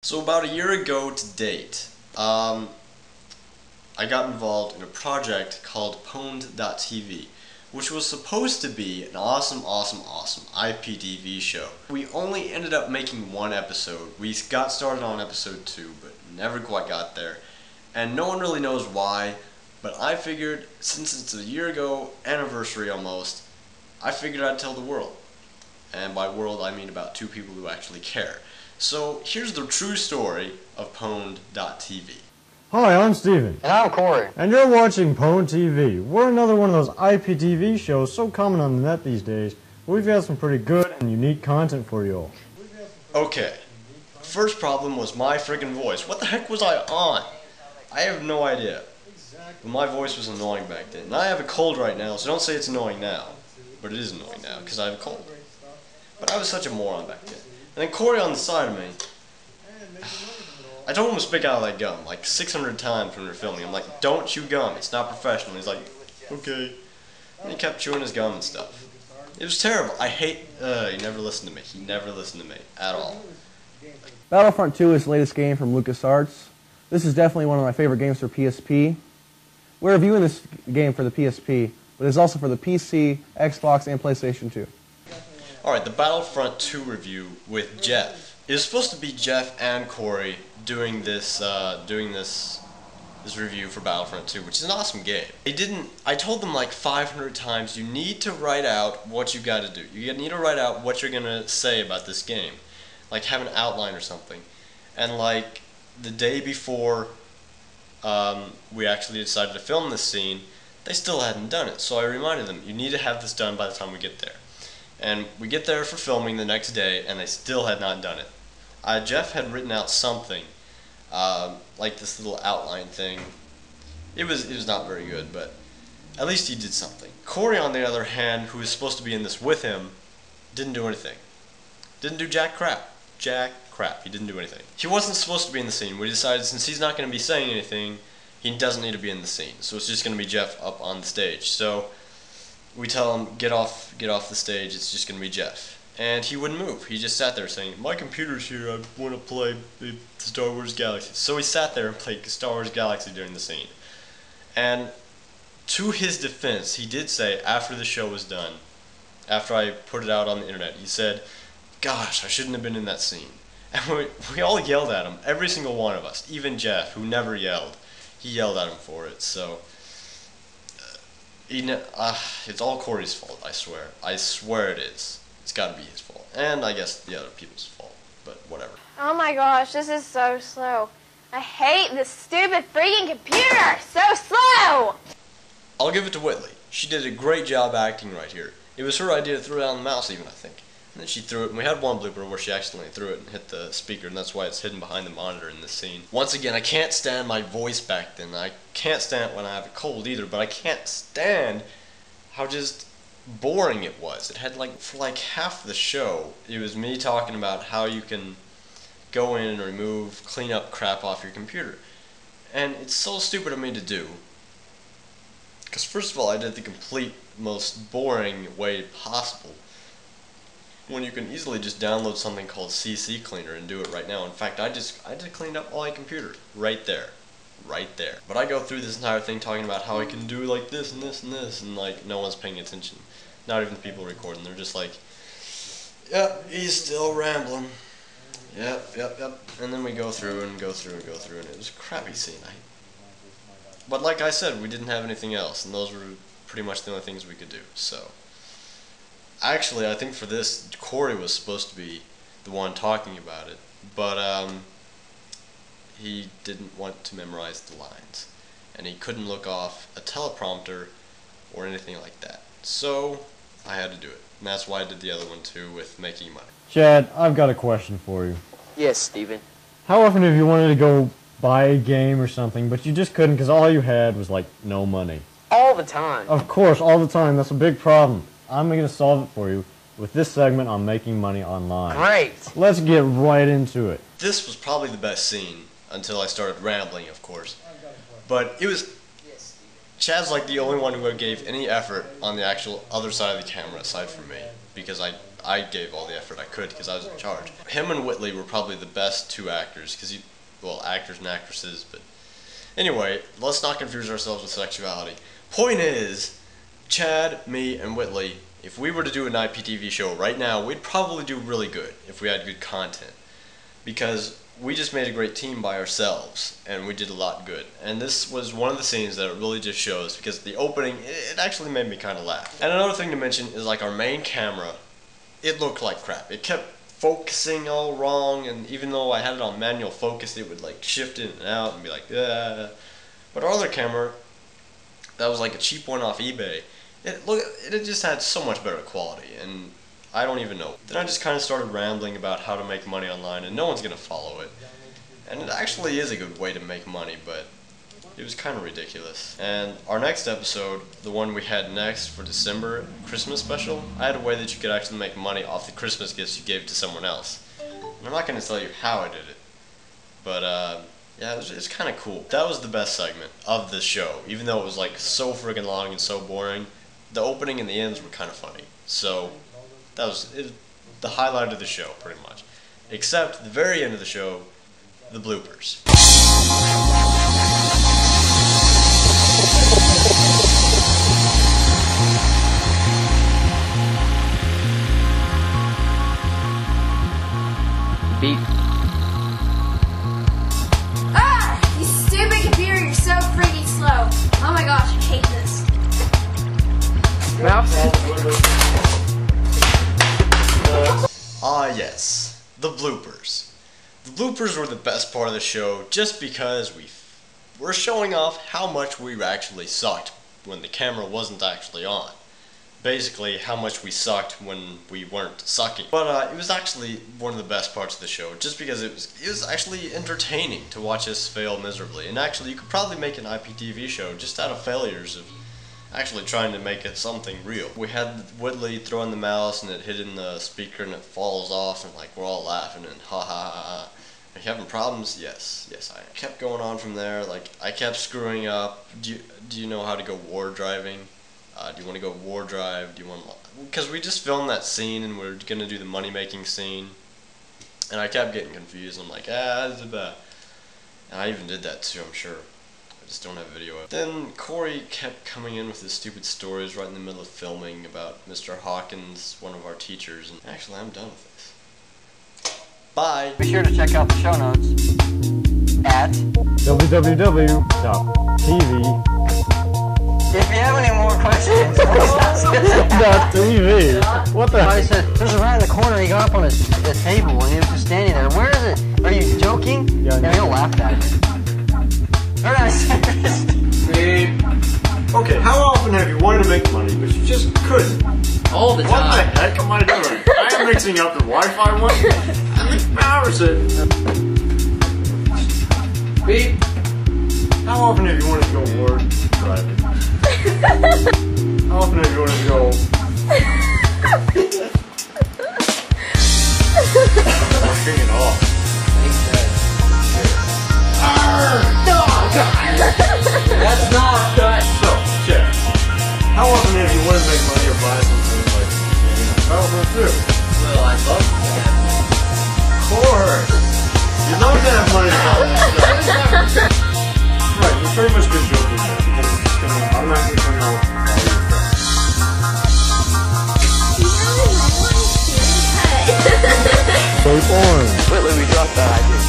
So about a year ago to date, I got involved in a project called Pwnd.tv, which was supposed to be an awesome IPTV show. We only ended up making one episode. We got started on episode 2, but never quite got there. And no one really knows why, but I figured, since it's a year ago anniversary almost, I figured I'd tell the world. And by world I mean about 2 people who actually care. So here's the true story of Pwnd.tv. Hi, I'm Steven. And I'm Corey. And you're watching Pwnd TV. We're another one of those IPTV shows so common on the net these days. We've got some pretty good and unique content for you all. Okay, first problem was my friggin' voice. What the heck was I on? I have no idea. But my voice was annoying back then. And I have a cold right now, so don't say it's annoying now. But it is annoying now, because I have a cold. But I was such a moron back then. And then Corey on the side of me, I told him to spit out that gum like 600 times when we were filming. I'm like, don't chew gum, it's not professional. He's like, okay. And he kept chewing his gum and stuff. It was terrible. I hate, he never listened to me. He never listened to me at all. Battlefront 2 is the latest game from LucasArts. This is definitely one of my favorite games for PSP. We're reviewing this game for the PSP, but it's also for the PC, Xbox, and PlayStation 2. Alright, the Battlefront 2 review with Jeff. It was supposed to be Jeff and Corey doing this review for Battlefront 2, which is an awesome game. I told them like 500 times, you need to write out what you gotta do. You need to write out what you're gonna say about this game. Like have an outline or something. And like the day before we actually decided to film this scene, they still hadn't done it. So I reminded them, you need to have this done by the time we get there. And we get there for filming the next day, and they still had not done it. Jeff had written out something, like this little outline thing. It was not very good, but at least he did something. Corey, on the other hand, who was supposed to be in this with him, didn't do anything. Didn't do jack crap. Jack crap. He didn't do anything. He wasn't supposed to be in the scene. We decided since he's not going to be saying anything, he doesn't need to be in the scene. So it's just going to be Jeff up on the stage. So we tell him, get off the stage, it's just going to be Jeff. And he wouldn't move. He just sat there saying, my computer's here, I want to play Star Wars Galaxy. So he sat there and played Star Wars Galaxy during the scene. And to his defense, he did say, after the show was done, after I put it out on the internet, he said, gosh, I shouldn't have been in that scene. And we all yelled at him, every single one of us, even Jeff, who never yelled. He yelled at him for it, so it's all Corey's fault, I swear. I swear it is. It's gotta be his fault. And I guess the other people's fault, but whatever. Oh my gosh, this is so slow. I hate this stupid freaking computer! So slow! I'll give it to Whitley. She did a great job acting right here. It was her idea to throw down the mouse even, I think. And then she threw it, and we had one blooper where she accidentally threw it and hit the speaker, and that's why it's hidden behind the monitor in this scene. Once again, I can't stand my voice back then. I can't stand it when I have a cold either, but I can't stand how just boring it was. It had like, for like half the show, it was me talking about how you can go in and remove, clean up crap off your computer. And it's so stupid of me to do. Because first of all, I did the complete most boring way possible, when you can easily just download something called CC Cleaner and do it right now. In fact, I just cleaned up all my computers right there. But I go through this entire thing talking about how I can do like this and this and this, and like no one's paying attention. Not even the people recording. They're just like, yep, he's still rambling. Yep. And then we go through and go through, and it was a crappy scene. But like I said, we didn't have anything else, and those were pretty much the only things we could do, so. Actually, I think for this, Corey was supposed to be the one talking about it, but he didn't want to memorize the lines, and he couldn't look off a teleprompter or anything like that. So I had to do it, and that's why I did the other one too with making money. Chad, I've got a question for you. Yes, Steven. How often have you wanted to go buy a game or something, but you just couldn't because all you had was like no money? All the time. Of course, all the time. That's a big problem. I'm going to solve it for you with this segment on making money online. Great. Let's get right into it. This was probably the best scene until I started rambling, of course. But it was, Chad's like the only one who gave any effort on the actual other side of the camera aside from me, because I I gave all the effort I could because I was in charge. Him and Whitley were probably the best two actors, because well, actors and actresses, but anyway, let's not confuse ourselves with sexuality. Point is, Chad, me, and Whitley, if we were to do an IPTV show right now, we'd probably do really good if we had good content, because we just made a great team by ourselves, and we did a lot good. And this was one of the scenes that it really just shows, because the opening, it actually made me kind of laugh. And another thing to mention is, like, our main camera, it looked like crap. It kept focusing all wrong, and even though I had it on manual focus, it would like shift in and out and be like, ah. But our other camera, that was like a cheap one off eBay, it just had so much better quality, and I don't even know. Then I just kind of started rambling about how to make money online, and no one's gonna follow it. And it actually is a good way to make money, but it was kind of ridiculous. And our next episode, the one we had next for December Christmas special, I had a way that you could actually make money off the Christmas gifts you gave to someone else. And I'm not going to tell you how I did it, but yeah, it's kind of cool. That was the best segment of this show, even though it was like so friggin' long and so boring. The opening and the ends were kind of funny, so that was the highlight of the show, pretty much. Except the very end of the show, the bloopers. Beep. Ah! You stupid computer, you're so freaking slow. Oh my gosh, I hate this. Mouse. Ah yes, the bloopers. The bloopers were the best part of the show just because we're showing off how much we actually sucked when the camera wasn't actually on. Basically, how much we sucked when we weren't sucking. But it was actually one of the best parts of the show, just because it was actually entertaining to watch us fail miserably. And actually, you could probably make an IPTV show just out of failures of actually trying to make it something real. We had Whitley throwing the mouse and it hit in the speaker and it falls off, and like we're all laughing and ha ha ha ha. Are you having problems? Yes, I kept going on from there. Like, I kept screwing up. Do you know how to go war driving? Do you want to go war drive? Do you want? Because we just filmed that scene and we're gonna do the money making scene, and I kept getting confused. I'm like, this is bad. And I even did that too, I'm sure. I just don't have video of it. Then Corey kept coming in with his stupid stories right in the middle of filming about Mr. Hawkins, one of our teachers, and actually I'm done with this. Bye! Be sure to check out the show notes at www.pv. If you have any more questions, please ask us. .tv. What the? I said, there's a right in the corner. He got up on the table and he was just standing there. Where is it? Are you joking? Yeah, and he'll laugh at me. They're not serious. Okay, how often have you wanted to make money, but you just couldn't? All the What the time. heck am I doing? I am mixing up the Wi-Fi one. I think powers it. Beep. How often have you wanted to go war driving? How often have you wanted to go? Working it off. That's not good. So, check. How often have you wanted to make money or buy something like, Battlefront 2? Well, I love that. Of course. You love to have money to buy that. Right, you're pretty much been joking there because it's just going to automatically come out with all your friends. Tape on. Whitley, we dropped that idea.